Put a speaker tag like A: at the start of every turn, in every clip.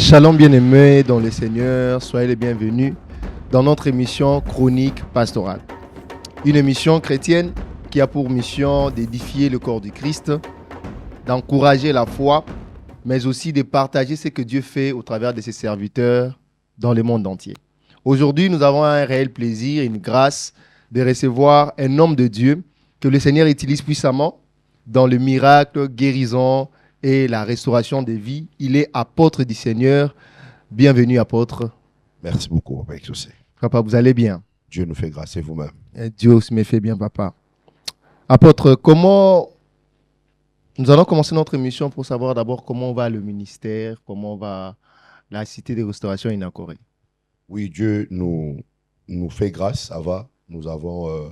A: Shalom bien-aimés dans le Seigneur, soyez les bienvenus dans notre émission Chronique Pastorale. Une émission chrétienne qui a pour mission d'édifier le corps du Christ, d'encourager la foi, mais aussi de partager ce que Dieu fait au travers de ses serviteurs dans le monde entier. Aujourd'hui, nous avons un réel plaisir et une grâce de recevoir un homme de Dieu que le Seigneur utilise puissamment dans le miracle, guérison et la restauration des vies. Il est apôtre du Seigneur. Bienvenue, apôtre.
B: Merci beaucoup, Papa Exaucé.
A: Papa, vous allez bien?
B: Dieu nous fait grâce et vous-même.
A: Et Dieu aussi me fait bien, papa. Apôtre, nous allons commencer notre émission pour savoir d'abord comment va le ministère, comment va la cité de restauration inaugurée.
B: Oui, Dieu nous fait grâce, ça va. Nous avons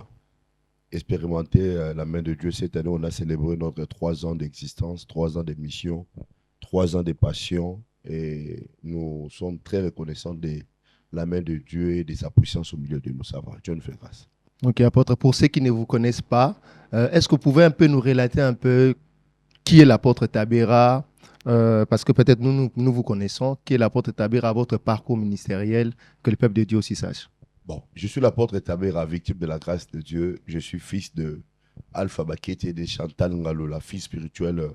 B: expérimenté la main de Dieu cette année. On a célébré notre 3 ans d'existence, 3 ans de mission, 3 ans de passion. Et nous sommes très reconnaissants de la main de Dieu et de sa puissance au milieu de nous. Ça va. Dieu nous fait grâce.
A: Ok, apôtre. Pour ceux qui ne vous connaissent pas, est-ce que vous pouvez un peu nous relater un peu qui est l'apôtre Tabera, parce que peut-être nous vous connaissons, qui est l'apôtre Tabera, votre parcours ministériel, que le peuple de Dieu aussi sache.
B: Bon, je suis l'apôtre Tabera, victime de la grâce de Dieu. Je suis fils de Alpha Bakete et de Chantal Ngalola, fils spirituel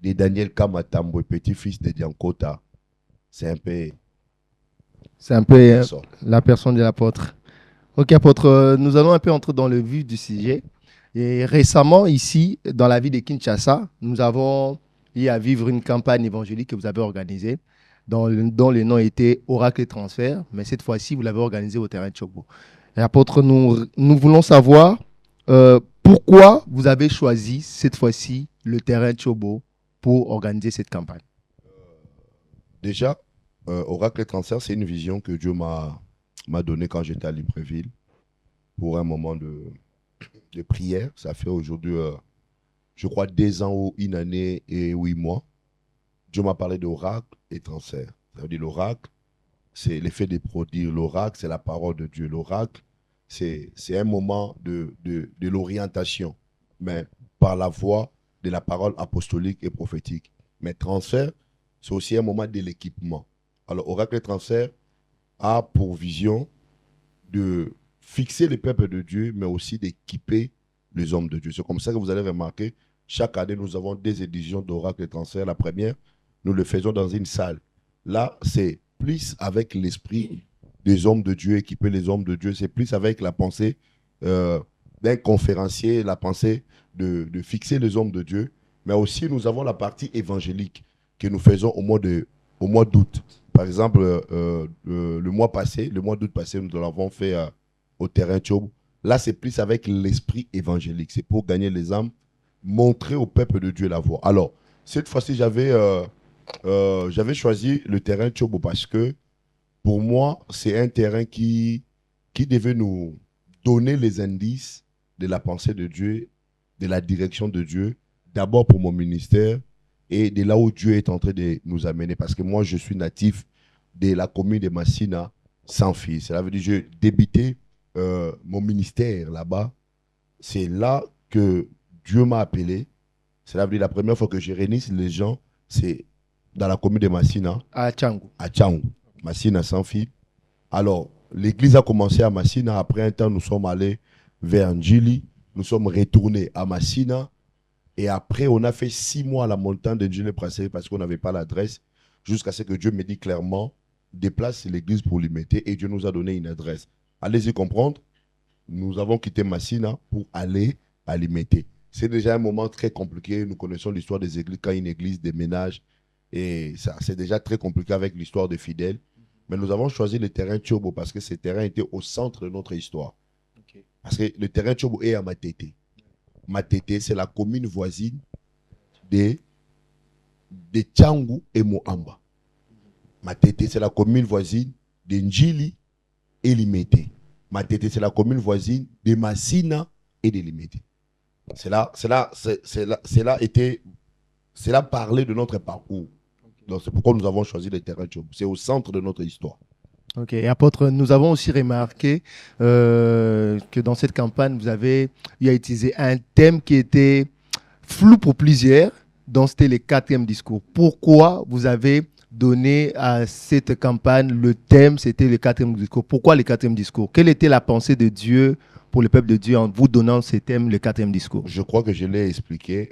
B: de Daniel Kamatambo, petit-fils de Diankota. C'est un peu
A: la personne de l'apôtre. Ok, apôtre, nous allons un peu entrer dans le vif du sujet. Et récemment, ici, dans la ville de Kinshasa, nous avons eu à vivre une campagne évangélique que vous avez organisée, dont le nom était Oracle Transfert, mais cette fois-ci, vous l'avez organisée au terrain de Chobo. Et apôtre, nous voulons savoir pourquoi vous avez choisi cette fois-ci le terrain de Chobo pour organiser cette campagne.
B: Déjà, Oracle Transfert, c'est une vision que Dieu m'a donnée quand j'étais à Libreville pour un moment de prière. Ça fait aujourd'hui, je crois, 2 ans ou 1 année et 8 mois. Dieu m'a parlé d'oracle et transfert. Ça veut dire l'oracle, c'est l'effet des produits. L'oracle, c'est la parole de Dieu. L'oracle, c'est un moment de l'orientation, mais par la voie de la parole apostolique et prophétique. Mais transfert, c'est aussi un moment de l'équipement. Alors, oracle et transfert a pour vision de fixer les peuples de Dieu, mais aussi d'équiper les hommes de Dieu. C'est comme ça que vous allez remarquer, chaque année, nous avons 2 éditions d'oracle et transfert. La première, nous le faisons dans une salle. Là, c'est plus avec l'esprit des hommes de Dieu, équiper les hommes de Dieu. C'est plus avec la pensée d'un conférencier, la pensée de fixer les hommes de Dieu. Mais aussi, nous avons la partie évangélique que nous faisons au mois d'août. Par exemple, le mois d'août passé, nous l'avons fait au terrain Tchob. Là, c'est plus avec l'esprit évangélique. C'est pour gagner les âmes, montrer au peuple de Dieu la voie. Alors, cette fois-ci, j'avais choisi le terrain Tchobo parce que, pour moi, c'est un terrain qui devait nous donner les indices de la pensée de Dieu, de la direction de Dieu, d'abord pour mon ministère et de là où Dieu est en train de nous amener. Parce que moi, je suis natif de la commune de Massina, sans fils. Cela veut dire que j'ai débuté mon ministère là-bas. C'est là que Dieu m'a appelé. Cela veut dire la première fois que je réunisse les gens, c'est dans la commune de Massina.
A: À Tchangou.
B: À Tchangou. Massina sans fil. Alors, l'église a commencé à Massina. Après un temps, nous sommes allés vers Njili. Nous sommes retournés à Massina. Et après, on a fait 6 mois à la montagne de Njili Brasserie parce qu'on n'avait pas l'adresse. Jusqu'à ce que Dieu me dise clairement, déplace l'église pour l'y mettre. Et Dieu nous a donné une adresse. Allez-y comprendre. Nous avons quitté Massina pour aller à Limité. C'est déjà un moment très compliqué. Nous connaissons l'histoire des églises, quand une église déménage. Et ça, c'est déjà très compliqué avec l'histoire des fidèles. Mais nous avons choisi le terrain Tchobo parce que ce terrain était au centre de notre histoire. Okay. Parce que le terrain Tchobo est à Matete. Matete, c'est la commune voisine de Tchangou et Moamba. Matete, c'est la commune voisine de Njili et Limete. Matete, c'est la commune voisine de Massina et de Limete. C'est là parler de notre parcours. Okay. Donc c'est pourquoi nous avons choisi le terrain Tchobo. C'est au centre de notre histoire.
A: Ok, et apôtre, nous avons aussi remarqué que dans cette campagne, vous avez utilisé un thème qui était flou pour plusieurs, dont c'était le 4e discours. Pourquoi vous avez donné à cette campagne, le thème, c'était le quatrième discours. Pourquoi le quatrième discours? Quelle était la pensée de Dieu pour le peuple de Dieu en vous donnant ce thème, le quatrième discours?
B: Je crois que je l'ai expliqué.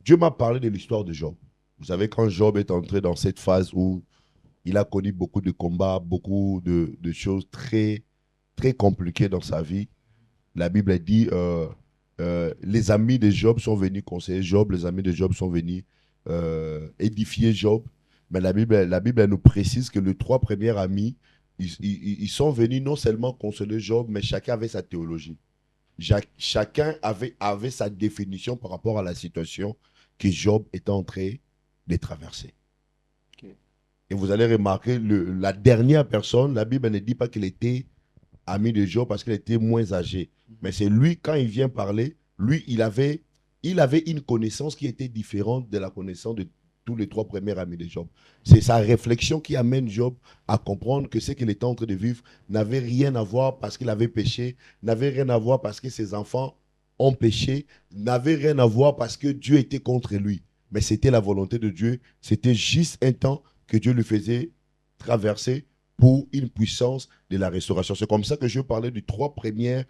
B: Dieu m'a parlé de l'histoire de Job. Vous savez, quand Job est entré dans cette phase où il a connu beaucoup de combats, beaucoup de choses très, très compliquées dans sa vie, la Bible dit les amis de Job sont venus conseiller Job, les amis de Job sont venus édifier Job. Mais la Bible elle nous précise que les trois premiers amis, ils sont venus non seulement consoler Job, mais chacun avait sa théologie. Chacun avait sa définition par rapport à la situation que Job était en train de traverser.
A: Okay.
B: Et vous allez remarquer, la dernière personne, la Bible ne dit pas qu'il était ami de Job parce qu'il était moins âgé. Mais c'est lui, quand il vient parler, lui, il avait une connaissance qui était différente de la connaissance de tous les trois premiers amis de Job. C'est sa réflexion qui amène Job à comprendre que ce qu'il était en train de vivre n'avait rien à voir parce qu'il avait péché, n'avait rien à voir parce que ses enfants ont péché, n'avait rien à voir parce que Dieu était contre lui. Mais c'était la volonté de Dieu. C'était juste un temps que Dieu lui faisait traverser pour une puissance de la restauration. C'est comme ça que je parlais des trois premiers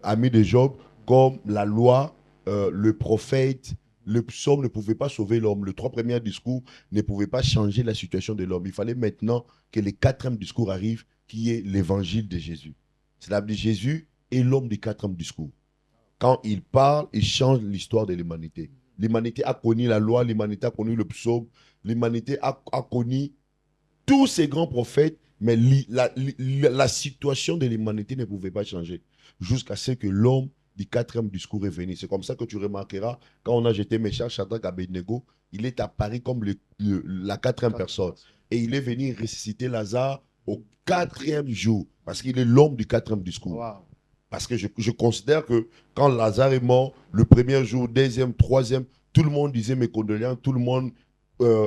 B: amis de Job, comme la loi, le prophète, le psaume ne pouvait pas sauver l'homme. Les trois premiers discours ne pouvaient pas changer la situation de l'homme. Il fallait maintenant que le quatrième discours arrive, qui est l'évangile de Jésus. C'est-à-dire Jésus est l'homme du quatrième discours. Quand il parle, il change l'histoire de l'humanité. L'humanité a connu la loi, l'humanité a connu le psaume, l'humanité a connu tous ces grands prophètes, mais la situation de l'humanité ne pouvait pas changer jusqu'à ce que l'homme du quatrième discours est venu. C'est comme ça que tu remarqueras, quand on a jeté Meshach, Shadrach, Abednego, il est apparu comme la quatrième personne. Et il est venu ressusciter Lazare au quatrième jour, parce qu'il est l'homme du quatrième discours.
A: Wow.
B: Parce que je considère que quand Lazare est mort, le premier jour, deuxième, troisième, tout le monde disait mes condoléances, tout le monde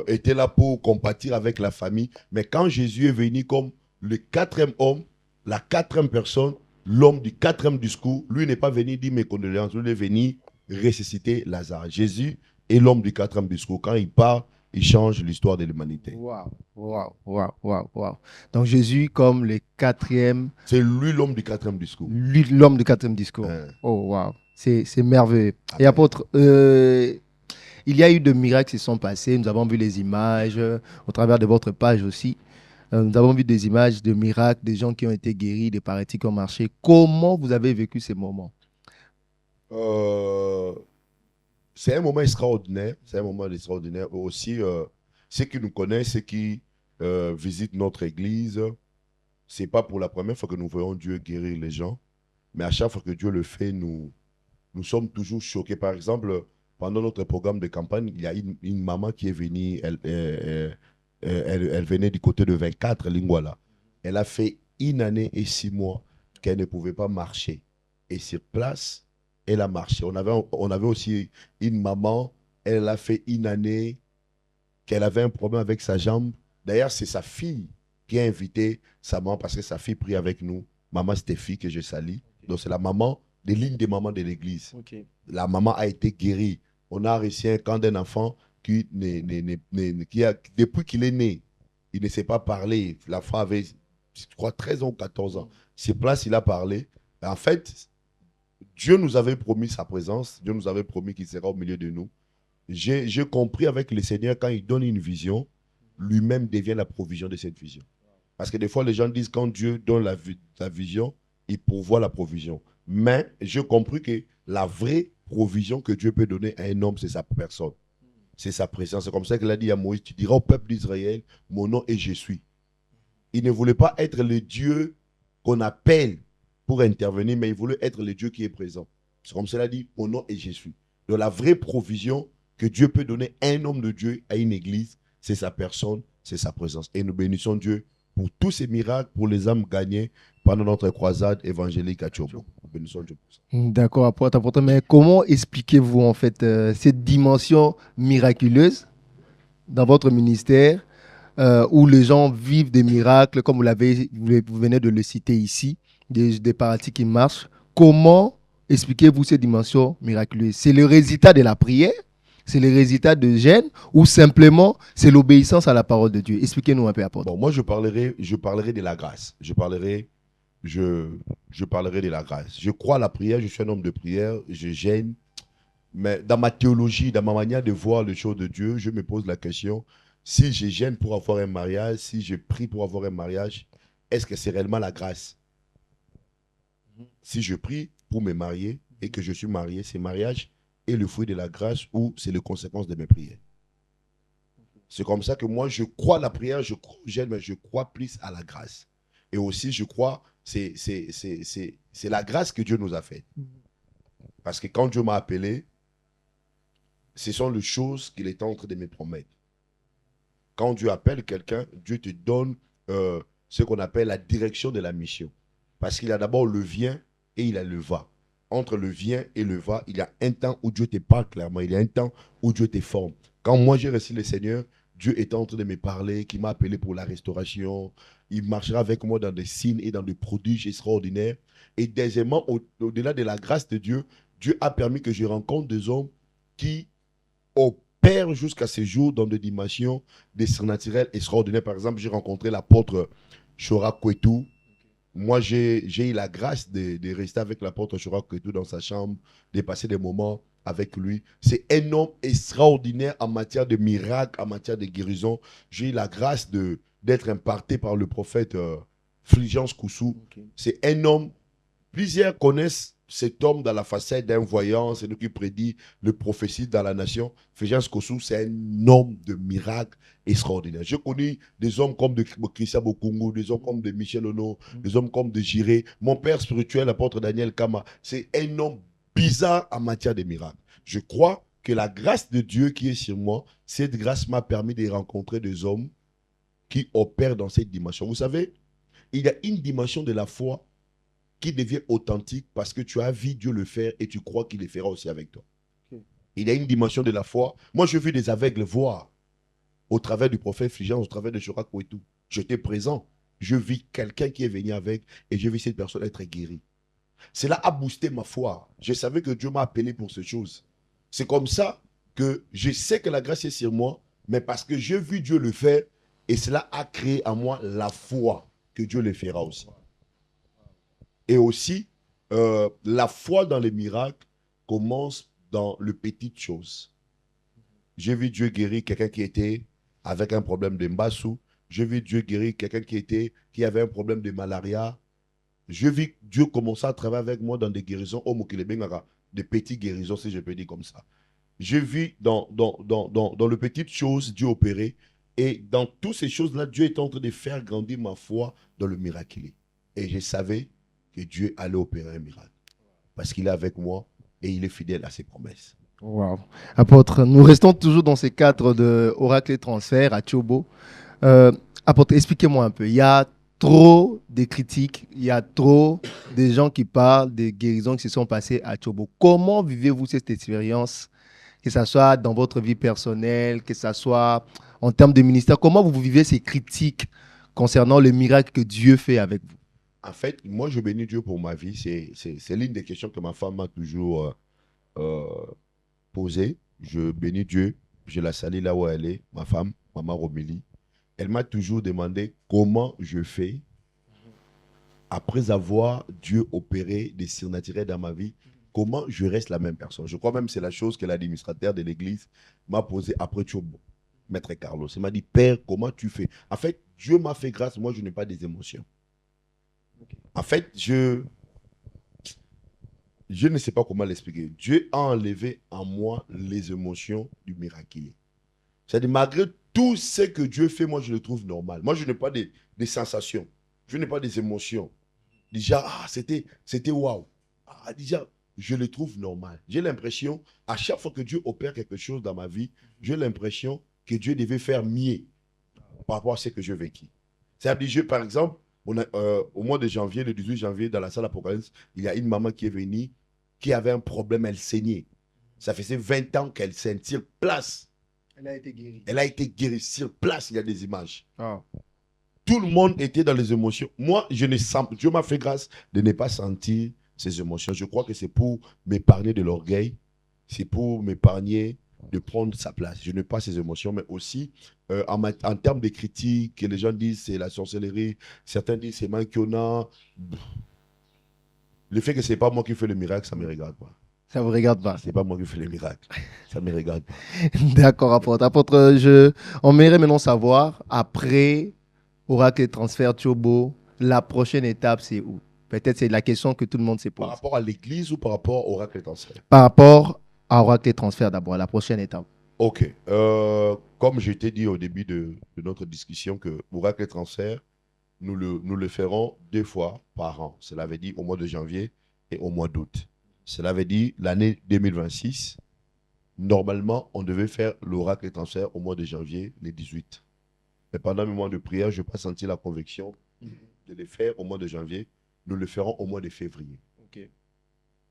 B: était là pour compatir avec la famille. Mais quand Jésus est venu comme le quatrième homme, la quatrième personne, l'homme du quatrième discours, lui n'est pas venu dire mes condoléances, lui est venu ressusciter Lazare. Jésus est l'homme du quatrième discours. Quand il part, il change l'histoire de l'humanité.
A: Wow. Donc Jésus comme le quatrième.
B: C'est lui l'homme du quatrième discours.
A: Lui l'homme du quatrième discours. Oh wow. C'est merveilleux. Amen. Et apôtre, il y a eu de miracles qui se sont passés. Nous avons vu les images au travers de votre page aussi. Nous avons vu des images de miracles, des gens qui ont été guéris, des paralytiques qui ont marché. Comment vous avez vécu ces moments?
B: C'est un moment extraordinaire. C'est un moment extraordinaire. Aussi, ceux qui nous connaissent, ceux qui visitent notre église, ce n'est pas pour la première fois que nous voyons Dieu guérir les gens. Mais à chaque fois que Dieu le fait, nous sommes toujours choqués. Par exemple, pendant notre programme de campagne, il y a une maman qui est venue, elle venait du côté de 24, Lingwala. Elle a fait 1 année et 6 mois qu'elle ne pouvait pas marcher. Et sur place, elle a marché. On avait aussi une maman, elle a fait 1 année qu'elle avait un problème avec sa jambe. D'ailleurs, c'est sa fille qui a invité sa maman parce que sa fille prie avec nous. Maman Stéphie, que je salue. Donc, c'est la maman, l'une des mamans de l'église. Okay. La maman a été guérie. On a reçu un camp d'un enfant qui depuis qu'il est né, il ne sait pas parler. L'enfant avait, je crois, 13 ans ou 14 ans. Sur place, il a parlé. En fait, Dieu nous avait promis sa présence. Dieu nous avait promis qu'il sera au milieu de nous. J'ai compris avec le Seigneur, quand il donne une vision, lui-même devient la provision de cette vision. Parce que des fois, les gens disent quand Dieu donne la vision, il pourvoit la provision. Mais j'ai compris que la vraie provision que Dieu peut donner à un homme, c'est sa personne. C'est sa présence. C'est comme ça qu'il a dit à Moïse, tu diras au peuple d'Israël, mon nom est je suis. Il ne voulait pas être le Dieu qu'on appelle pour intervenir, mais il voulait être le Dieu qui est présent. C'est comme ça qu'il a dit, mon nom est je suis. Donc la vraie provision que Dieu peut donner à un homme de Dieu, à une église, c'est sa personne, c'est sa présence. Et nous bénissons Dieu pour tous ces miracles, pour les âmes gagnées pendant notre croisade évangélique à Tchobo. Bénissons Dieu pour ça.
A: D'accord, apôtre. Mais comment expliquez-vous en fait cette dimension miraculeuse dans votre ministère où les gens vivent des miracles, comme vous venez de le citer ici, des paralytiques qui marchent? Comment expliquez-vous cette dimension miraculeuse? C'est le résultat de la prière c'est le résultat de gêne ou simplement c'est l'obéissance à la parole de Dieu? Expliquez-nous un peu, apôtre.
B: Bon, moi, je parlerai de la grâce. Je parlerai de la grâce. Je crois à la prière, je suis un homme de prière, je gêne. Mais dans ma théologie, dans ma manière de voir les choses de Dieu, je me pose la question, si je gêne pour avoir un mariage, si je prie pour avoir un mariage, est-ce que c'est réellement la grâce? Si je prie pour me marier et que je suis marié, c'est mariage est le fruit de la grâce ou c'est les conséquences de mes prières? C'est comme ça que moi, je crois à la prière, je crois au gêne, mais je crois plus à la grâce. Et aussi, je crois, c'est la grâce que Dieu nous a faite. Parce que quand Dieu m'a appelé, ce sont les choses qu'il est en train de me promettre. Quand Dieu appelle quelqu'un, Dieu te donne ce qu'on appelle la direction de la mission. Parce qu'il a d'abord le vient et il a le va. Entre le vient et le va, il y a un temps où Dieu te parle clairement. Il y a un temps où Dieu te forme. Quand moi j'ai reçu le Seigneur, Dieu est en train de me parler, qui m'a appelé pour la restauration. Il marchera avec moi dans des signes et dans des prodiges extraordinaires. Et deuxièmement, au-delà de la grâce de Dieu, Dieu a permis que je rencontre des hommes qui opèrent jusqu'à ce jour dans des dimensions des surnaturels extraordinaires. Par exemple, j'ai rencontré l'apôtre Chora Kwetu. Moi, j'ai eu la grâce de rester avec l'apôtre Chora Kwetu dans sa chambre, de passer des moments avec lui. C'est un homme extraordinaire en matière de miracles, en matière de guérison. J'ai eu la grâce d'être imparté par le prophète Fulgence Koussou. Okay. C'est un homme, plusieurs connaissent cet homme dans la facette d'un voyant, c'est lui qui prédit le prophétie dans la nation. Fulgence Koussou, c'est un homme de miracles extraordinaire. J'ai connu des hommes comme de Christian Bokungu, des hommes comme de Michel Ono, des hommes comme de Jiré. Mon père spirituel, l'apôtre Daniel Kama, c'est un homme bizarre en matière de miracles. Je crois que la grâce de Dieu qui est sur moi, cette grâce m'a permis de rencontrer des hommes qui opèrent dans cette dimension. Vous savez, il y a une dimension de la foi qui devient authentique parce que tu as vu Dieu le faire et tu crois qu'il le fera aussi avec toi. Okay. Il y a une dimension de la foi. Moi, je vis des aveugles voir au travers du prophète Fulgence, au travers de Chora Kwetu. J'étais présent. Je vis quelqu'un qui est venu avec et je vis cette personne être guérie. Cela a boosté ma foi. Je savais que Dieu m'a appelé pour ces choses. C'est comme ça que je sais que la grâce est sur moi, mais parce que j'ai vu Dieu le faire et cela a créé en moi la foi que Dieu le fera aussi. Et aussi, la foi dans les miracles commence dans les petites choses. J'ai vu Dieu guérir quelqu'un qui était avec un problème de mbassou. J'ai vu Dieu guérir quelqu'un qui avait un problème de malaria. J'ai vu Dieu commencer à travailler avec moi dans des guérisons, des petites guérisons, si je peux dire comme ça. J'ai vu dans les petites choses Dieu opérer. Et dans toutes ces choses-là, Dieu est en train de faire grandir ma foi dans le miraculé. Et je savais que Dieu allait opérer un miracle. Parce qu'il est avec moi et il est fidèle à ses promesses.
A: Wow. Apôtre, nous restons toujours dans ces cadres de oracle et transfert à Tchobo. Apôtre, expliquez-moi un peu. Il y a trop de critiques, il y a trop de gens qui parlent des guérisons qui se sont passées à Tchobo. Comment vivez-vous cette expérience, que ce soit dans votre vie personnelle, que ce soit en termes de ministère? Comment vous vivez ces critiques concernant le miracle que Dieu fait avec vous?
B: En fait, moi, je bénis Dieu pour ma vie. C'est l'une des questions que ma femme m'a toujours posée. Je bénis Dieu. Je la salue là où elle est, ma femme, maman Romélie. Elle m'a toujours demandé comment je fais après avoir Dieu opéré des surnaturels dans ma vie. Comment je reste la même personne. Je crois même que c'est la chose que l'administrateur de l'église m'a posée après Tchobo, Maître Carlos. Il m'a dit, Père, comment tu fais? En fait, Dieu m'a fait grâce. Moi, je n'ai pas des émotions. En fait, je ne sais pas comment l'expliquer. Dieu a enlevé en moi les émotions du miraculé. C'est-à-dire, malgré tout ce que Dieu fait, moi, je le trouve normal. Moi, je n'ai pas des sensations. Je n'ai pas des émotions. Déjà, c'était waouh. Déjà, je le trouve normal. J'ai l'impression, à chaque fois que Dieu opère quelque chose dans ma vie, j'ai l'impression que Dieu devait faire mieux par rapport à ce que je vécu. C'est-à-dire, par exemple, au mois de janvier, le 18 janvier, dans la salle Apocalypse, il y a une maman qui est venue, qui avait un problème, elle saignait. Ça faisait 20 ans qu'elle saigne. Sur place.
A: Elle a été guérie.
B: Elle a été guérie. Sur place, il y a des images.
A: Oh.
B: Tout le monde était dans les émotions. Moi, je ne sens, Dieu m'a fait grâce de ne pas sentir ces émotions. Je crois que c'est pour m'épargner de l'orgueil. C'est pour m'épargner de prendre sa place. Je n'ai pas ces émotions, mais aussi en termes de critiques, que les gens disent c'est la sorcellerie, certains disent c'est Mankiona. Le fait que ce n'est pas moi qui fais le miracle, ça ne me regarde pas.
A: Ça ne vous regarde pas.
B: Ce n'est pas moi qui fais le miracle. Ça ne me regarde pas.
A: D'accord, apôtre. Apôtre, on aimerait maintenant savoir, après Oracle et Transfert Turbo, la prochaine étape, c'est où? Peut-être c'est la question que tout le monde se pose.
B: Par rapport à l'église ou par rapport au Oracle et Transfert?
A: Par rapport à Oracle et Transfert d'abord, la prochaine étape.
B: Ok. Comme je t'ai dit au début de notre discussion, que Oracle et Transfert, nous le ferons 2 fois par an. Cela veut dire au mois de janvier et au mois d'août. Cela veut dire l'année 2026. Normalement, on devait faire l'oracle et transfert au mois de janvier, les 18. Mais pendant le mois de prière, je n'ai pas senti la conviction de les faire au mois de janvier. Nous le ferons au mois de février.
A: Okay.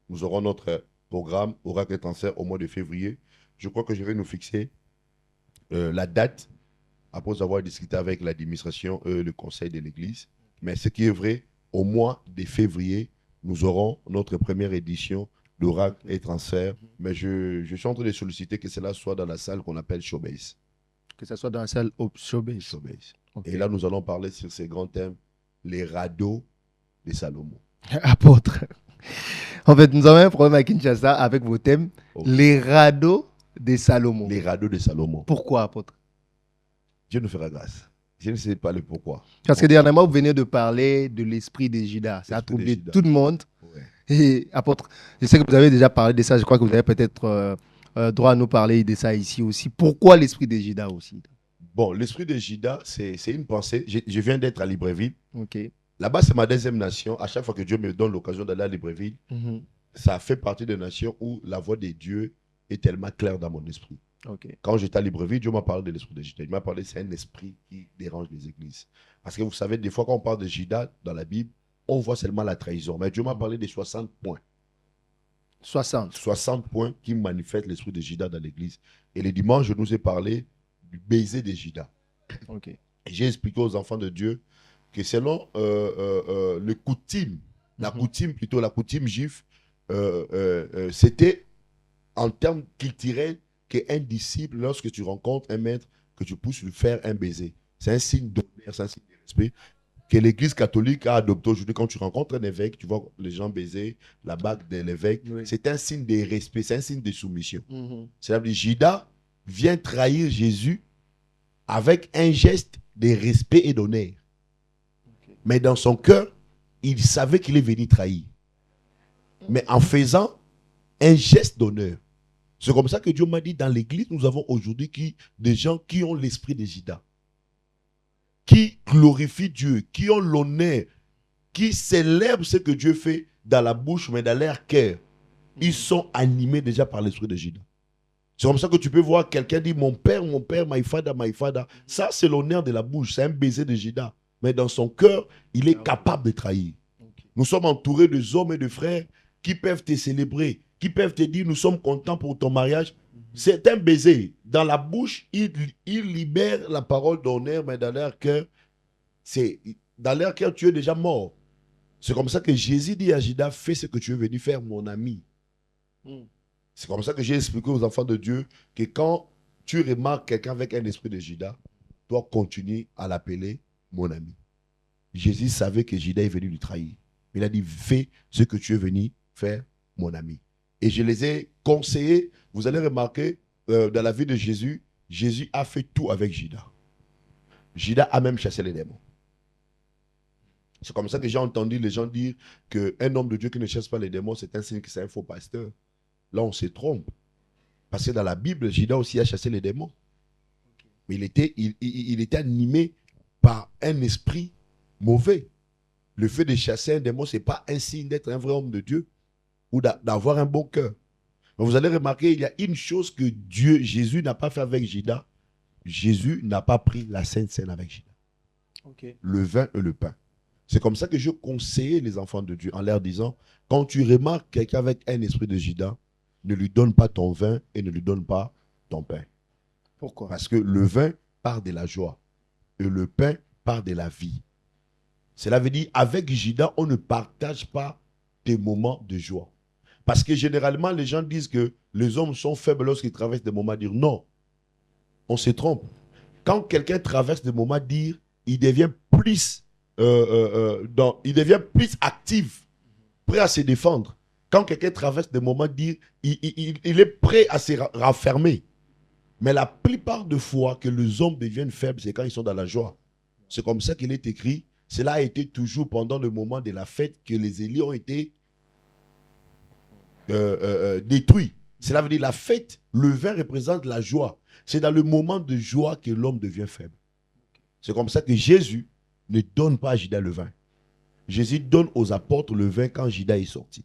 B: Nous aurons notre programme oracle et transfert au mois de février. Je crois que je vais nous fixer la date après avoir discuté avec l'administration et le conseil de l'église. Mais ce qui est vrai, au mois de février, nous aurons notre première édition d'oracle et transfert. Mais je suis en train de solliciter que cela soit dans la salle qu'on appelle Showbase.
A: Que ce soit dans la salle Showbase.
B: Showbase.
A: Okay.
B: Et là, nous allons parler sur ces grands thèmes, les radeaux de Salomon.
A: Apôtre. En fait, nous avons un problème à Kinshasa avec vos thèmes. Okay. Les radeaux de Salomon.
B: Les radeaux de Salomon.
A: Pourquoi, apôtre?
B: Dieu nous fera grâce. Je ne sais pas le pourquoi.
A: Parce que dernièrement, vous venez de parler de l'esprit des Judas. Ça a troublé tout le monde. Ouais. Et apôtre, je sais que vous avez déjà parlé de ça. Je crois que vous avez peut-être droit à nous parler de ça ici aussi. Pourquoi l'esprit des Judas aussi?
B: Bon, l'esprit des Judas, c'est une pensée. Je viens d'être à Libreville.
A: Okay.
B: Là-bas, c'est ma deuxième nation. À chaque fois que Dieu me donne l'occasion d'aller à Libreville, ça fait partie des nations où la voix de Dieu est tellement claire dans mon esprit.
A: Okay.
B: Quand j'étais à Libreville, Dieu m'a parlé de l'esprit de Judas. Il m'a parlé, c'est un esprit qui dérange les églises. Parce que vous savez, des fois, quand on parle de Judas dans la Bible, on voit seulement la trahison. Mais Dieu m'a parlé des 60 points. 60 points qui manifestent l'esprit de Judas dans l'église. Et le dimanche, je nous ai parlé du baiser de Judas.
A: Okay.
B: J'ai expliqué aux enfants de Dieu que selon le coutume, la coutume juive, c'était en termes culturels qu'un disciple, lorsque tu rencontres un maître, que tu pousses lui faire un baiser. C'est un signe d'honneur, c'est un signe de respect que l'Église catholique a adopté aujourd'hui. Quand tu rencontres un évêque, tu vois les gens baiser la bague de l'évêque. Oui. C'est un signe de respect, c'est un signe de soumission. C'est-à-dire que Judas vient trahir Jésus avec un geste de respect et d'honneur. Okay. Mais dans son cœur, il savait qu'il est venu trahir. Mais en faisant un geste d'honneur. C'est comme ça que Dieu m'a dit, dans l'église, nous avons aujourd'hui des gens qui ont l'esprit de Judas, qui glorifient Dieu, qui ont l'honneur, qui célèbrent ce que Dieu fait dans la bouche, mais dans leur cœur. Ils sont animés déjà par l'esprit de Judas. C'est comme ça que tu peux voir quelqu'un dire, mon père, my father, my father. Ça, c'est l'honneur de la bouche, c'est un baiser de Judas. Mais dans son cœur, il est capable de trahir. Okay. Nous sommes entourés de hommes et de frères qui peuvent te célébrer, qui peuvent te dire, nous sommes contents pour ton mariage. C'est un baiser. Dans la bouche, ils libèrent la parole d'honneur, mais dans leur cœur, tu es déjà mort. C'est comme ça que Jésus dit à Judas, fais ce que tu es venu faire, mon ami. C'est comme ça que j'ai expliqué aux enfants de Dieu que quand tu remarques quelqu'un avec un esprit de Judas, toi continue à l'appeler mon ami. Jésus savait que Judas est venu lui trahir. Il a dit, fais ce que tu es venu faire, mon ami. Et je les ai conseillés. Vous allez remarquer, dans la vie de Jésus, Jésus a fait tout avec Judas. Judas a même chassé les démons. C'est comme ça que j'ai entendu les gens dire qu'un homme de Dieu qui ne chasse pas les démons, c'est un signe que c'est un faux pasteur. Là, on se trompe. Parce que dans la Bible, Judas aussi a chassé les démons. Mais il était animé par un esprit mauvais. Le fait de chasser un démon, ce n'est pas un signe d'être un vrai homme de Dieu ou d'avoir un bon cœur. Mais vous allez remarquer, il y a une chose que Jésus n'a pas fait avec Judas. Jésus n'a pas pris la Sainte Seine avec Judas. Okay. Le vin et le pain. C'est comme ça que je conseillais les enfants de Dieu en leur disant, quand tu remarques quelqu'un avec un esprit de Judas, ne lui donne pas ton vin et ne lui donne pas ton pain.
A: Pourquoi?
B: Parce que le vin part de la joie et le pain part de la vie. Cela veut dire, avec Judas, on ne partage pas des moments de joie. Parce que généralement, les gens disent que les hommes sont faibles lorsqu'ils traversent des moments durs. Non, on se trompe. Quand quelqu'un traverse des moments durs, il devient plus, il devient plus actif, prêt à se défendre. Quand quelqu'un traverse des moments durs, il est prêt à se raffermer. Mais la plupart des fois que les hommes deviennent faibles, c'est quand ils sont dans la joie. C'est comme ça qu'il est écrit. Cela a été toujours pendant le moment de la fête que les élus ont été détruits. Cela veut dire la fête, le vin représente la joie. C'est dans le moment de joie que l'homme devient faible. C'est comme ça que Jésus ne donne pas à Judas le vin. Jésus donne aux apôtres le vin quand Judas est sorti.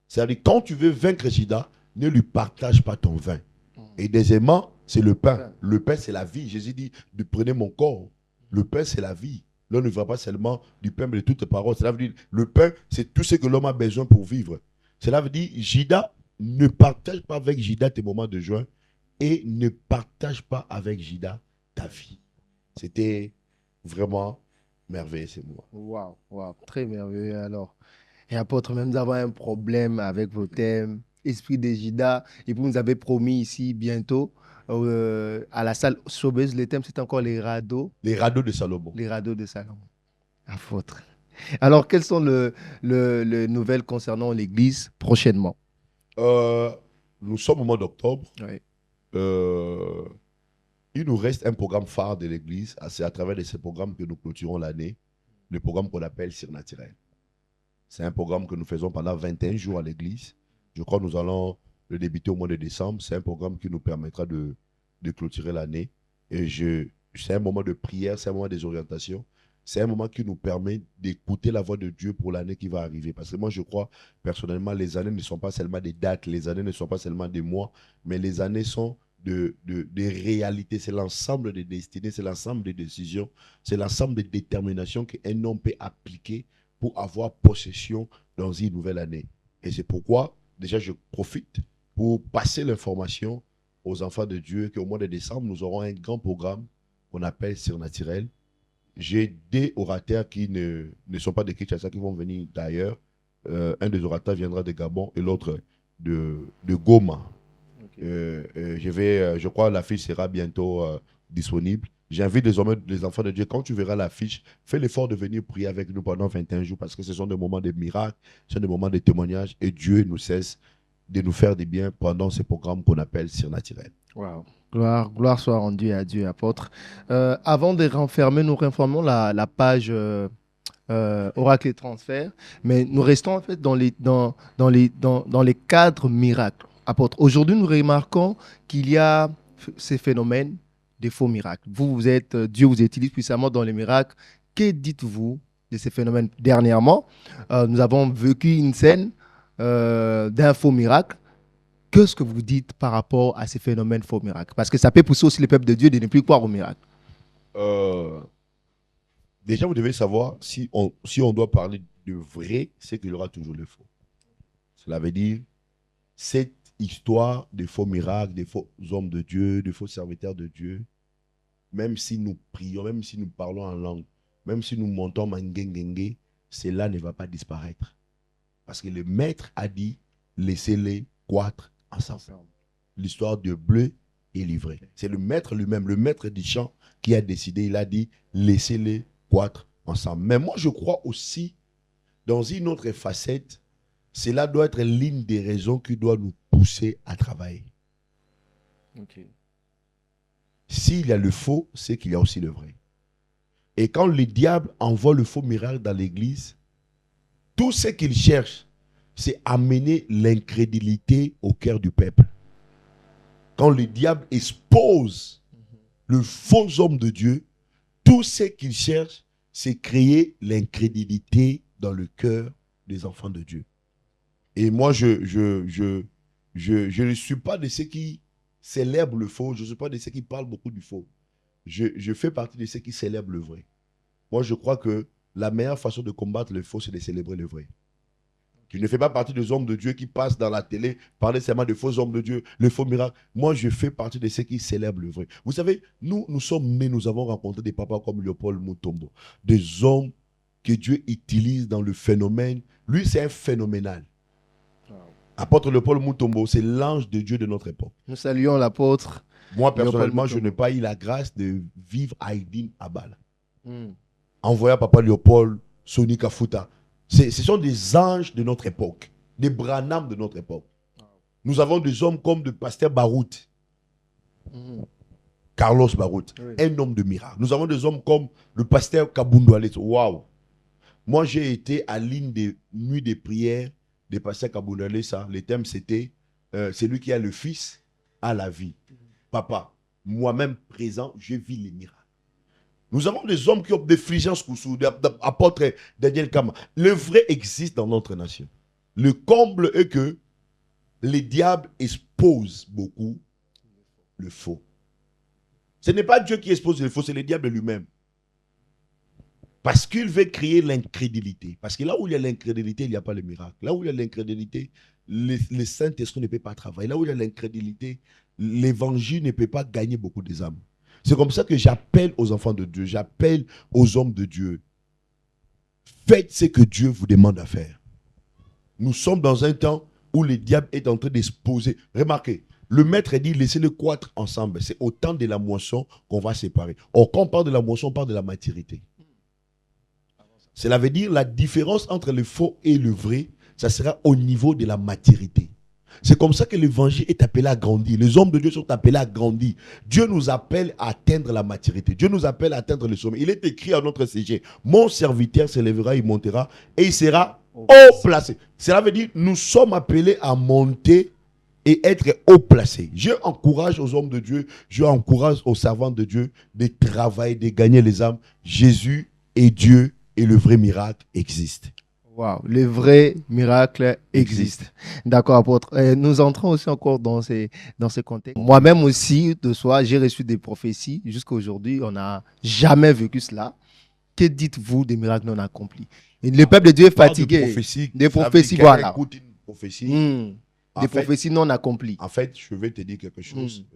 B: C'est-à-dire quand tu veux vaincre Judas, ne lui partage pas ton vin. Et deuxièmement, c'est le pain. Le pain, c'est la vie. Jésus dit, prenez mon corps. Le pain, c'est la vie. L'homme ne va pas seulement du pain, mais de toutes paroles. Cela veut dire, le pain, c'est tout ce que l'homme a besoin pour vivre. Cela veut dire, Judas, ne partage pas avec Judas tes moments de joie et ne partage pas avec Judas ta vie. C'était vraiment merveilleux ces moments.
A: Waouh, waouh, très merveilleux alors. Et apôtre, même nous avons un problème avec vos thèmes, Esprit de Judas, et vous nous avez promis ici bientôt à la salle Sobeuse, les thèmes c'est encore les radeaux.
B: Les radeaux de Salomon.
A: Les radeaux de Salomon. Apôtre. Alors, quelles sont les nouvelles concernant l'Église prochainement?
B: Nous sommes au mois d'octobre.
A: Oui.
B: Il nous reste un programme phare de l'Église. C'est à travers de ce programme que nous clôturons l'année. Le programme qu'on appelle Surnaturel. C'est un programme que nous faisons pendant 21 jours à l'Église. Je crois que nous allons le débuter au mois de décembre. C'est un programme qui nous permettra de clôturer l'année. Et c'est un moment de prière, c'est un moment des orientations. C'est un moment qui nous permet d'écouter la voix de Dieu pour l'année qui va arriver. Parce que moi, je crois, personnellement, les années ne sont pas seulement des dates, les années ne sont pas seulement des mois, mais les années sont des réalités. C'est l'ensemble des destinées, c'est l'ensemble des décisions, c'est l'ensemble des déterminations qu'un homme peut appliquer pour avoir possession dans une nouvelle année. Et c'est pourquoi, déjà, je profite pour passer l'information aux enfants de Dieu qu'au mois de décembre, nous aurons un grand programme qu'on appelle Surnaturel. J'ai des orateurs qui ne sont pas de Kinshasa, qui vont venir d'ailleurs. Un des orateurs viendra de Gabon et l'autre de Goma. Okay. Je crois que l'affiche sera bientôt disponible. J'invite désormais les enfants de Dieu, quand tu verras l'affiche, fais l'effort de venir prier avec nous pendant 21 jours parce que ce sont des moments de miracles, ce sont des moments de témoignages et Dieu ne cesse de nous faire du bien pendant ce programme qu'on appelle Surnaturel.
A: Wow. Gloire soit rendue à Dieu, apôtre. Avant de renfermer, nous renfermons la page Oracle et transfert, mais nous restons en fait dans les cadres miracles. Apôtre, aujourd'hui, nous remarquons qu'il y a ces phénomènes des faux miracles. Dieu vous utilise puissamment dans les miracles. Que dites-vous de ces phénomènes? Dernièrement, nous avons vécu une scène d'un faux miracle. Qu'est-ce que vous dites par rapport à ces phénomènes faux miracles? Parce que ça peut pousser aussi le peuple de Dieu de ne plus croire aux miracles.
B: Déjà, vous devez savoir, si on doit parler de vrai, c'est qu'il y aura toujours le faux. Cela veut dire, cette histoire de faux miracles, de faux hommes de Dieu, de faux serviteurs de Dieu, même si nous prions, même si nous parlons en langue, même si nous montons mangengenge, cela ne va pas disparaître. Parce que le maître a dit, laissez-les croître ensemble. L'histoire de bleu est livrée. C'est le maître lui-même, le maître du chant, qui a décidé, il a dit, laissez-les croître ensemble. Mais moi, je crois aussi, dans une autre facette, cela doit être l'une des raisons qui doit nous pousser à travailler.
A: Okay.
B: S'il y a le faux, c'est qu'il y a aussi le vrai. Et quand le diable envoie le faux miracle dans l'église, tout ce qu'il cherche, c'est amener l'incrédulité au cœur du peuple. Quand le diable expose le faux homme de Dieu, tout ce qu'il cherche, c'est créer l'incrédulité dans le cœur des enfants de Dieu. Et moi, je ne suis pas de ceux qui célèbrent le faux, je ne suis pas de ceux qui parlent beaucoup du faux. Je fais partie de ceux qui célèbrent le vrai. Moi, je crois que la meilleure façon de combattre le faux, c'est de célébrer le vrai. Tu ne fais pas partie des hommes de Dieu qui passent dans la télé, parler seulement de faux hommes de Dieu, le faux miracle. Moi, je fais partie de ceux qui célèbrent le vrai. Vous savez, nous sommes nés, nous avons rencontré des papas comme Léopold Mutombo, des hommes que Dieu utilise dans le phénomène. Lui, c'est un phénoménal. Wow. Apôtre Léopold Mutombo, c'est l'ange de Dieu de notre époque.
A: Nous saluons l'apôtre.
B: Moi, personnellement, je n'ai pas eu la grâce de vivre à Aïdine Abal.
A: Mm.
B: En voyant Papa Léopold, Soni Kafuta. Ce sont des anges de notre époque, des Branham de notre époque. Nous avons des hommes comme le pasteur Barout, Carlos Barout, un homme de miracle. Nous avons des hommes comme le pasteur Kabundu Alet. Waouh! Moi, j'ai été à l'une des nuits de prière des pasteurs Kabundu Alet. Le thème, c'était c'est lui qui a le fils à la vie. Papa, moi-même présent, je vis les miracles. Nous avons des hommes qui ont des Phrygiens Koussou, des apôtres Daniel Kama. Le vrai existe dans notre nation. Le comble est que les diables exposent beaucoup le faux. Ce n'est pas Dieu qui expose le faux, c'est le diable lui-même. Parce qu'il veut créer l'incrédulité. Parce que là où il y a l'incrédulité, il n'y a pas le miracle. Là où il y a l'incrédulité, le Saint-Esprit ne peut pas travailler. Là où il y a l'incrédulité, l'évangile ne peut pas gagner beaucoup des âmes. C'est comme ça que j'appelle aux enfants de Dieu, j'appelle aux hommes de Dieu. Faites ce que Dieu vous demande à faire. Nous sommes dans un temps où le diable est en train d'exposer. Remarquez, le maître dit laissez-le croître ensemble. C'est au temps de la moisson qu'on va séparer. Or, quand on parle de la moisson, on parle de la maturité. Cela veut dire la différence entre le faux et le vrai, ça sera au niveau de la maturité. C'est comme ça que l'évangile est appelé à grandir. Les hommes de Dieu sont appelés à grandir. Dieu nous appelle à atteindre la maturité. Dieu nous appelle à atteindre le sommet. Il est écrit à notre sujet, mon serviteur s'élèvera, il montera et il sera haut placé. Cela veut dire nous sommes appelés à monter et être haut placé. Je encourage aux hommes de Dieu, je encourage aux servants de Dieu de travailler, de gagner les âmes. Jésus est Dieu et le vrai miracle existe.
A: Wow, le vrai miracle existe. D'accord, apôtre. Nous entrons aussi encore dans ce contexte. Moi-même aussi, de soi, j'ai reçu des prophéties. Jusqu'à aujourd'hui, on n'a jamais vécu cela. Que dites-vous des miracles non accomplis? Et le peuple de Dieu est fatigué.
B: Des prophéties,
A: voilà.
B: Écoute une prophétie.
A: Des prophéties non accomplies.
B: En fait, je vais te dire quelque chose.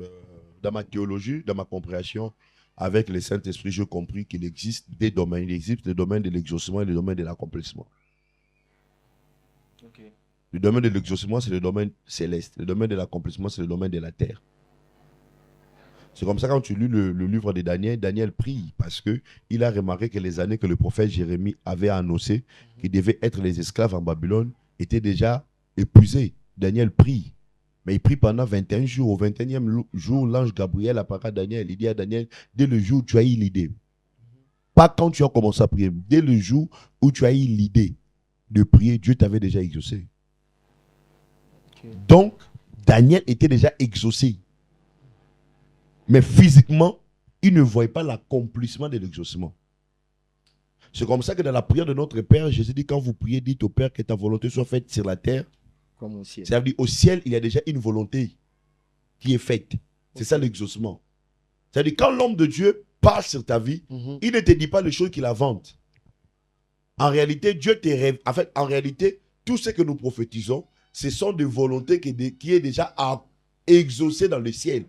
B: Dans ma théologie, dans ma compréhension, avec le Saint-Esprit, j'ai compris qu'il existe des domaines. Il existe le domaine de l'exaucement et le domaine de l'accomplissement. Okay. Le domaine de l'exaucement, c'est le domaine céleste. Le domaine de l'accomplissement, c'est le domaine de la terre. C'est comme ça quand tu lis le livre de Daniel, Daniel prie parce qu'il a remarqué que les années que le prophète Jérémie avait annoncé qu'il devait être les esclaves en Babylone étaient déjà épuisées. Daniel prie. Mais il prie pendant 21 jours. Au 21e jour, l'ange Gabriel apparaît à Daniel. Il dit à Daniel, dès le jour où tu as eu l'idée, pas quand tu as commencé à prier, dès le jour où tu as eu l'idée de prier, Dieu t'avait déjà exaucé. Okay. Donc, Daniel était déjà exaucé. Mais physiquement, il ne voyait pas l'accomplissement de l'exaucement. C'est comme ça que dans la prière de notre Père, Jésus dit, quand vous priez, dites au Père que ta volonté soit faite sur la terre,
A: comme au ciel.
B: C'est-à-dire au ciel, il y a déjà une volonté qui est faite. C'est ça l'exaucement. C'est-à-dire quand l'homme de Dieu passe sur ta vie, il ne te dit pas les choses qu'il invente. En réalité, Dieu te rêve. En fait, en réalité, tout ce que nous prophétisons, ce sont des volontés qui est déjà exaucées dans le ciel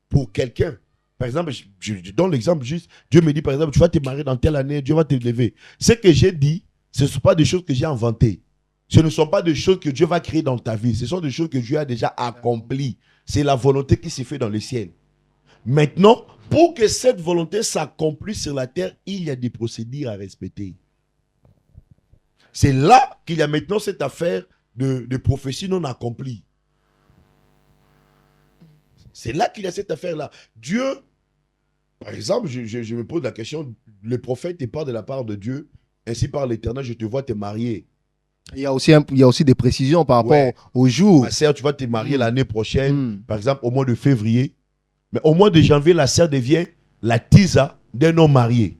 B: pour quelqu'un. Par exemple, je donne l'exemple juste. Dieu me dit, par exemple, tu vas te marier dans telle année, Dieu va te lever. Ce que j'ai dit, ce ne sont pas des choses que j'ai inventées. Ce ne sont pas des choses que Dieu va créer dans ta vie. Ce sont des choses que Dieu a déjà accomplies. C'est la volonté qui s'est faite dans le ciel. Maintenant, pour que cette volonté s'accomplisse sur la terre, il y a des procédures à respecter. C'est là qu'il y a maintenant cette affaire de prophétie non accomplie. C'est là qu'il y a cette affaire-là. Dieu, par exemple, je me pose la question, le prophète te parle de la part de Dieu, ainsi par l'Éternel, je te vois te marier.
A: Il y a aussi des précisions par rapport au jour.
B: Ma sœur, tu vas te marier l'année prochaine, par exemple au mois de février. Mais au mois de janvier, la sœur devient la tisa d'un homme marié.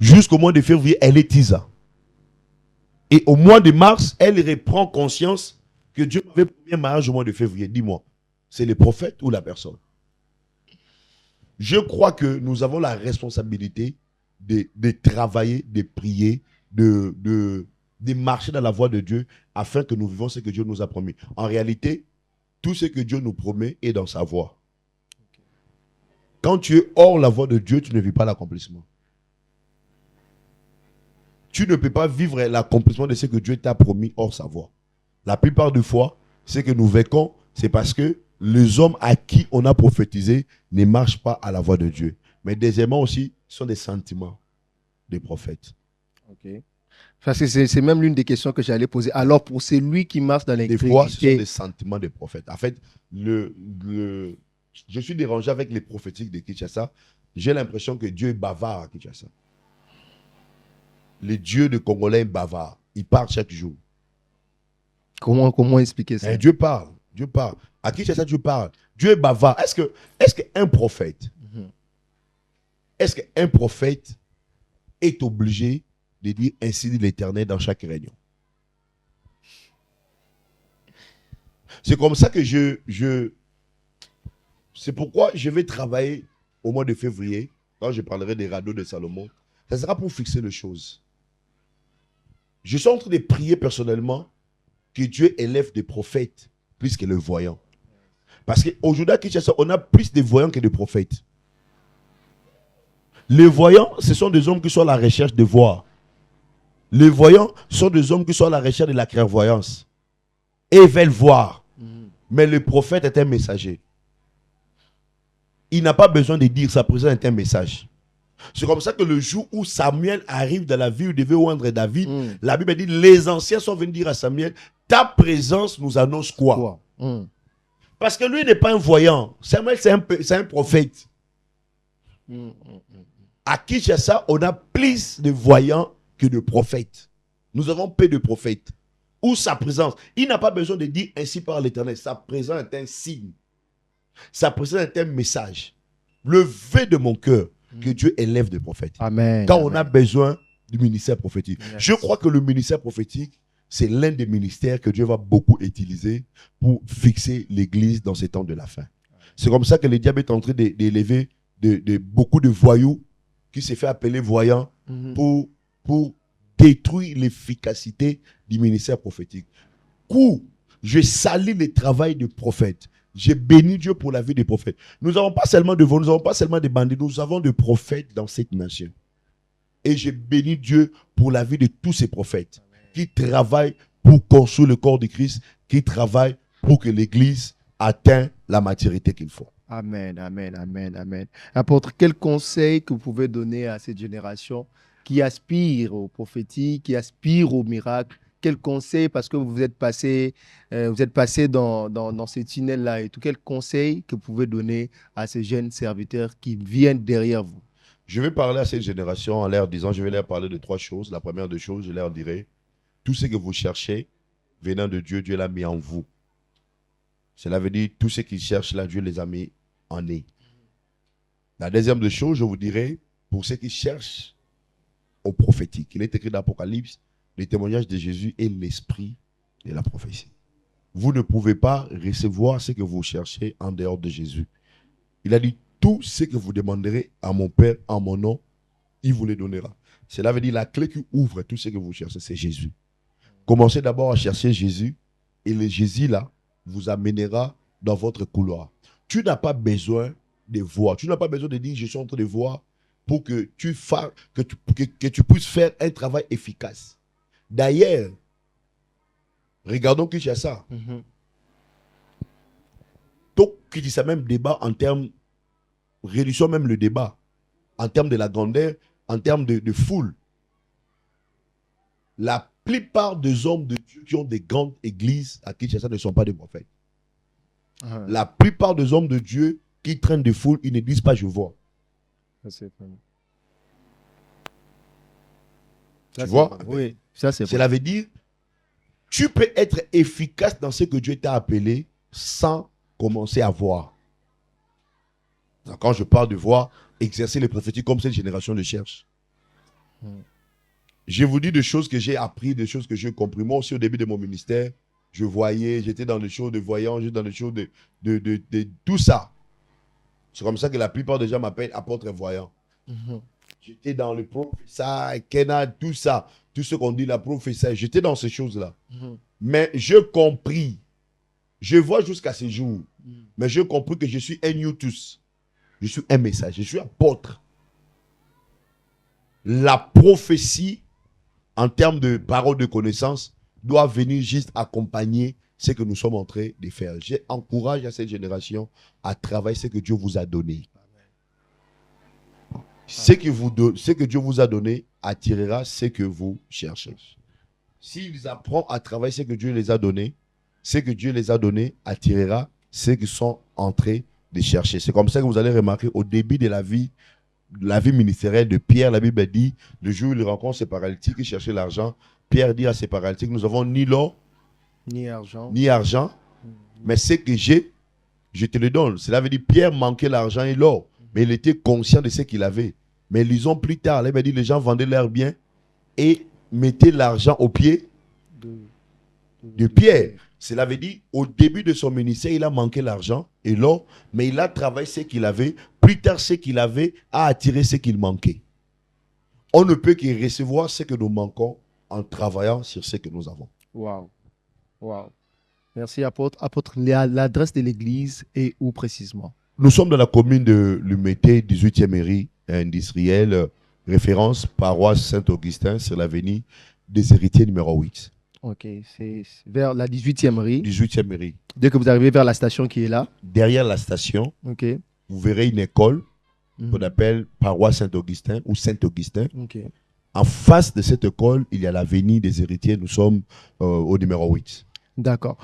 B: Jusqu'au mois de février, elle est tisa. Et au mois de mars, elle reprend conscience que Dieu avait promis un mariage au mois de février. Dis-moi, c'est le prophète ou la personne? Je crois que nous avons la responsabilité de travailler, de prier, de marcher dans la voie de Dieu afin que nous vivons ce que Dieu nous a promis. En réalité, tout ce que Dieu nous promet est dans sa voie. Quand tu es hors la voie de Dieu, tu ne vis pas l'accomplissement. tu ne peux pas vivre l'accomplissement de ce que Dieu t'a promis hors sa voix. La plupart des fois, ce que nous vécons, c'est parce que les hommes à qui on a prophétisé ne marchent pas à la voix de Dieu. Mais deuxièmement aussi, ce sont des sentiments des prophètes.
A: Ok. Parce que c'est même l'une des questions que j'allais poser. Alors, pour celui qui marche dans
B: Des
A: l'intégrité...
B: fois, ce sont des sentiments des prophètes. En fait, je suis dérangé avec les prophétiques de Kinshasa. J'ai l'impression que Dieu est bavard à Kinshasa. Le Dieu de Congolais est bavard. Il parle chaque jour.
A: Comment expliquer ça?
B: Et Dieu parle. Dieu parle. À Kinshasa, Dieu parle. Dieu est bavard. Est-ce qu'un prophète, est-ce qu'un prophète est obligé de dire ainsi dit l'Éternel dans chaque réunion? C'est comme ça que c'est pourquoi je vais travailler au mois de février, quand je parlerai des radeaux de Salomon. Ça sera pour fixer les choses. Je suis en train de prier personnellement que Dieu élève des prophètes plus que les voyants. Parce qu'aujourd'hui à Kinshasa, on a plus de voyants que de prophètes. Les voyants, ce sont des hommes qui sont à la recherche de voir. Les voyants sont des hommes qui sont à la recherche de la clairvoyance. Et ils veulent voir. Mais le prophète est un messager. Il n'a pas besoin de dire, sa présence est un message. C'est comme ça que le jour où Samuel arrive dans la ville où il devait oindre David, la Bible dit, les anciens sont venus dire à Samuel, ta présence nous annonce quoi? Parce que lui n'est pas un voyant. Samuel, c'est un prophète. À Kinshasa, on a plus de voyants que de prophètes. Nous avons peu de prophètes. Ou sa présence. Il n'a pas besoin de dire ainsi par l'Éternel. Sa présence est un signe. Sa présence est un message. Le vœu de mon cœur, que Dieu élève des prophètes.
A: Amen.
B: Quand
A: Amen.
B: on a besoin du ministère prophétique.
A: Yes.
B: Je crois que le ministère prophétique, c'est l'un des ministères que Dieu va beaucoup utiliser pour fixer l'Église dans ces temps de la fin. C'est comme ça que le diable est en train d'élever beaucoup de voyous qui s'est fait appeler voyants pour détruire l'efficacité du ministère prophétique. Je salue le travail du prophète. J'ai béni Dieu pour la vie des prophètes. Nous n'avons pas seulement de voix, nous n'avons pas seulement des bandits, nous avons des prophètes dans cette nation. Et j'ai béni Dieu pour la vie de tous ces prophètes qui travaillent pour construire le corps de Christ, qui travaillent pour que l'Église atteigne la maturité qu'il faut.
A: Amen, amen, amen, amen. Apôtre, quel conseil que vous pouvez donner à cette génération qui aspire au prophétique, qui aspire au miracle? Quel conseil, parce que vous êtes passé dans ces tunnels-là et tout, quel conseil que vous pouvez donner à ces jeunes serviteurs qui viennent derrière vous?
B: Je vais parler à cette génération en leur disant, je vais leur parler de 3 choses. La première des choses, je leur dirai, tout ce que vous cherchez venant de Dieu, Dieu l'a mis en vous. Cela veut dire, tout ce qu'ils cherchent là, Dieu les a mis en eux. La deuxième des choses, je vous dirai, pour ceux qui cherchent au prophétique, il est écrit dans l'Apocalypse, le témoignage de Jésus est l'esprit de la prophétie. Vous ne pouvez pas recevoir ce que vous cherchez en dehors de Jésus. Il a dit, tout ce que vous demanderez à mon Père en mon nom, il vous le donnera. Cela veut dire la clé qui ouvre tout ce que vous cherchez, c'est Jésus. Commencez d'abord à chercher Jésus et le Jésus là vous amènera dans votre couloir. Tu n'as pas besoin de voir. Tu n'as pas besoin de dire je suis en train de voir pour que tu puisses faire un travail efficace. D'ailleurs, regardons Kinshasa. Donc, Kinshasa même débat en termes, réduisons même le débat, en termes de la grandeur, en termes de foule. La plupart des hommes de Dieu qui ont des grandes églises à Kinshasa ne sont pas des prophètes. La plupart des hommes de Dieu qui traînent des foules, ils ne disent pas je vois. Tu vois?
A: Oui, ça c'est
B: Cela veut dire, tu peux être efficace dans ce que Dieu t'a appelé sans commencer à voir. Quand je parle de voir, exercer les prophéties comme cette génération le cherche. Je vous dis des choses que j'ai appris, des choses que j'ai compris. Moi aussi, au début de mon ministère, je voyais, j'étais dans les choses de voyants, j'étais dans les choses de tout ça. C'est comme ça que la plupart des gens m'appellent apôtre voyant. J'étais dans le professeur, Kena, tout ça. Tout ce qu'on dit, la professeur. J'étais dans ces choses-là. Mais je compris. Je vois jusqu'à ce jour. Mais je compris que je suis un nous tous. Je suis un message. Je suis apôtre. La prophétie en termes de parole de connaissance, doit venir juste accompagner ce que nous sommes en train de faire. J'encourage à cette génération à travailler ce que Dieu vous a donné. Ce que Dieu vous a donné attirera ce que vous cherchez. S'ils apprennent à travailler ce que Dieu les a donné, ce que Dieu les a donné attirera ceux qui sont en train de chercher. C'est comme ça que vous allez remarquer au début de la vie ministérielle de Pierre, la Bible dit, le jour où il rencontre ces paralytiques qui cherchaient l'argent, Pierre dit à ces paralytiques, nous avons ni l'or, ni argent, mais ce que j'ai, je te le donne. Cela veut dire Pierre manquait l'argent et l'or, mais il était conscient de ce qu'il avait. Mais lisons plus tard, la Bible dit, les gens vendaient leurs biens et mettaient l'argent au pied de Pierre. Cela veut dire, au début de son ministère, il a manqué l'argent et l'or, mais il a travaillé ce qu'il avait. Plus tard, ce qu'il avait a attiré ce qu'il manquait. On ne peut que recevoir ce que nous manquons en travaillant sur ce que nous avons.
A: Wow. Wow. Merci, apôtre. Apôtre, l'adresse de l'église est où précisément?
B: Nous sommes dans la commune de Lumété, 18e mairie industrielle, référence paroisse Saint-Augustin, sur l'avenue des Héritiers numéro 8.
A: Ok, c'est vers la 18e rue.
B: 18e mairie.
A: Dès que vous arrivez vers la station qui est là.
B: Derrière la station,
A: okay.
B: Vous verrez une école qu'on appelle paroisse Saint-Augustin ou Saint-Augustin.
A: Okay.
B: En face de cette école, il y a l'avenue des Héritiers. Nous sommes au numéro 8.
A: D'accord.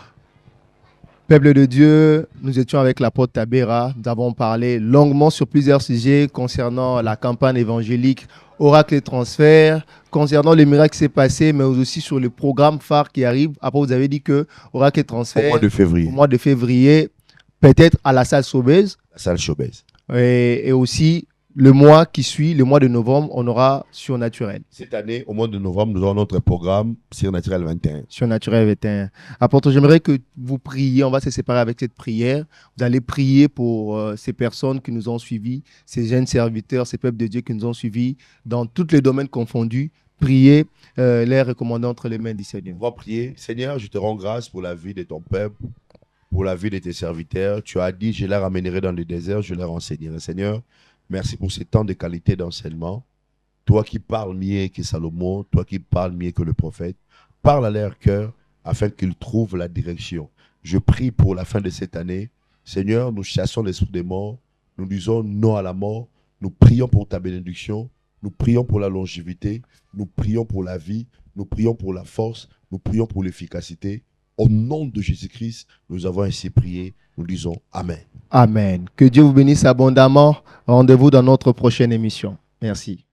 A: Peuple de Dieu, nous étions avec l'apôtre Tabera. Nous avons parlé longuement sur plusieurs sujets concernant la campagne évangélique Oracle et Transfert, concernant le miracle qui s'est passé, mais aussi sur le programme phare qui arrive. Après, vous avez dit que Oracle et Transfert,
B: au mois
A: de février, peut-être à la salle Sobeys.
B: La salle Sobeys.
A: Et aussi, le mois qui suit, le mois de novembre, on aura Surnaturel.
B: Cette année, au mois de novembre, nous aurons notre programme Surnaturel 21.
A: Surnaturel 21. Apôtre, j'aimerais que vous priez. On va se séparer avec cette prière. Vous allez prier pour ces personnes qui nous ont suivis, ces jeunes serviteurs, ces peuples de Dieu qui nous ont suivis dans tous les domaines confondus. Priez, les recommander entre les mains du Seigneur.
B: On va prier. Seigneur, je te rends grâce pour la vie de ton peuple, pour la vie de tes serviteurs. Tu as dit, je les ramènerai dans le désert, je leur enseignerai. Seigneur, merci pour ces temps de qualité d'enseignement. Toi qui parles mieux que Salomon, toi qui parles mieux que le prophète, parle à leur cœur afin qu'ils trouvent la direction. Je prie pour la fin de cette année. Seigneur, nous chassons l'esprit des morts. Nous disons non à la mort. Nous prions pour ta bénédiction. Nous prions pour la longévité. Nous prions pour la vie. Nous prions pour la force. Nous prions pour l'efficacité. Au nom de Jésus-Christ, nous avons ainsi prié. Nous disons Amen.
A: Amen. Que Dieu vous bénisse abondamment. Rendez-vous dans notre prochaine émission. Merci.